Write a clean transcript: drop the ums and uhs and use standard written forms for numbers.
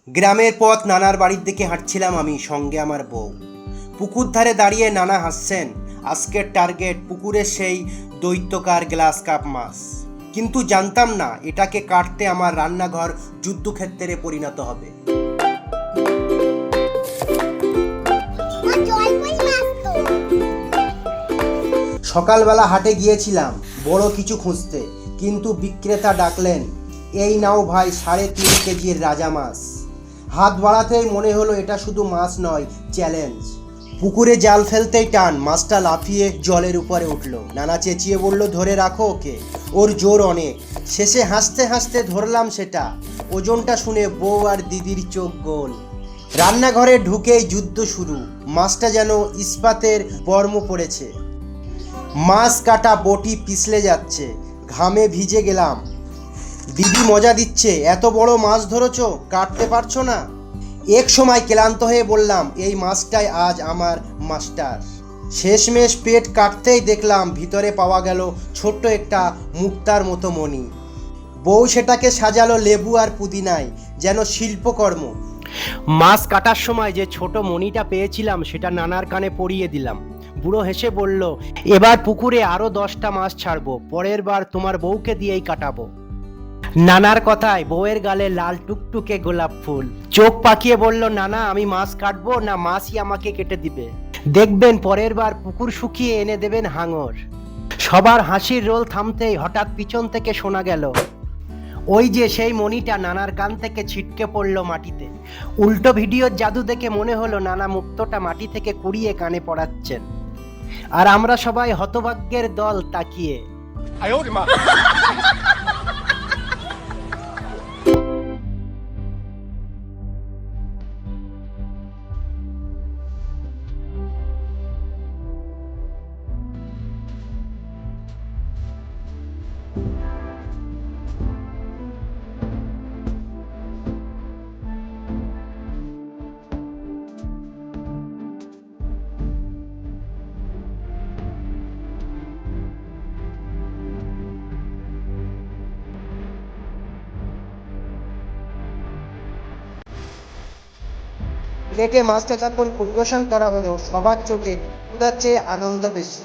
গ্রামের পথ নানার বাড়ির দিকে হাঁটছিলাম আমি, সঙ্গে আমার বউ। পুকুর ধারে দাঁড়িয়ে নানা হাসছেন। আজকের টার্গেট পুকুরের সেই দৈত্যকার গ্লাস কাপ মাছ। কিন্তু জানতাম না এটাকে কাটতে আমার রান্নাঘর যুদ্ধক্ষেত্রে পরিণত হবে। সকালবেলা হাটে গিয়েছিলাম বড় কিছু খুঁজতে, কিন্তু বিক্রেতা ডাকলেন, এই নাও ভাই 3.5 কেজির রাজা মাছ। হাত বাড়াতেই মনে হলো এটা শুধু মাছ নয়, চ্যালেঞ্জ। পুকুরে জাল ফেলতেই টান, মাছটা লাফিয়ে জলের উপরে উঠলো। নানা চেঁচিয়ে বলল, ধরে রাখো ওকে, ওর জোর অনেক। শেষে হাসতে হাসতে ধরলাম সেটা। ওজনটা শুনে বউ আর দিদির চোখ গোল। রান্নাঘরে ঢুকেই যুদ্ধ শুরু। মাছটা যেন ইস্পাতের বর্ম পড়েছে। মাছ কাটা বটি পিছলে যাচ্ছে, ঘামে ভিজে গেলাম। দিদি মজা দিচ্ছে, এত বড় মাছ ধরেছো, কাটতে পারছো না? এক সময় ক্লান্ত হয়ে বললাম, এই মাছটাই আজ আমার মাস্টার। শেষমেশ পেট কাটতেই দেখলাম ভিতরে পাওয়া গেল ছোট্ট একটা মুক্তার মতো মণি। বউ সেটাকে সাজালো লেবু আর পুদিনায়, যেন শিল্পকর্ম। মাছ কাটার সময় যে ছোট মণিটা পেয়েছিলাম সেটা নানার কানে পরিয়ে দিলাম। বুড়ো হেসে বলল, এবার পুকুরে আরো 10টা মাছ ছাড়বো, পরের বার তোমার বউকে দিয়েই কাটাবো। নানার কথায় বউয়ের গালে লাল টুকটুকে গোলাপ ফুল। চোখ পাকিয়ে বলল, নানা আমি মাছ কাটবো না মাছই আমাকে কেটে দিবে? দেখবেন পরের বার পুকুর শুকিয়ে এনে দেবেন হাঙর। সবার হাসির রোল থামতেই হঠাৎ পিছন থেকে শোনা গেল, ওই যে সেই মণিটা নানার কান থেকে ছিটকে পড়লো মাটিতে। উল্টো ভিডিওর জাদু দেখে মনে হলো নানা মুক্তটা মাটি থেকে কুড়িয়ে কানে পড়াচ্ছেন, আর আমরা সবাই হতভাগ্যের দল তাকিয়ে। প্লেটে মাছটা যখন পরিবেশন করা হলো, সবার চোখে ক্ষুধার চেয়ে আনন্দ বেশি।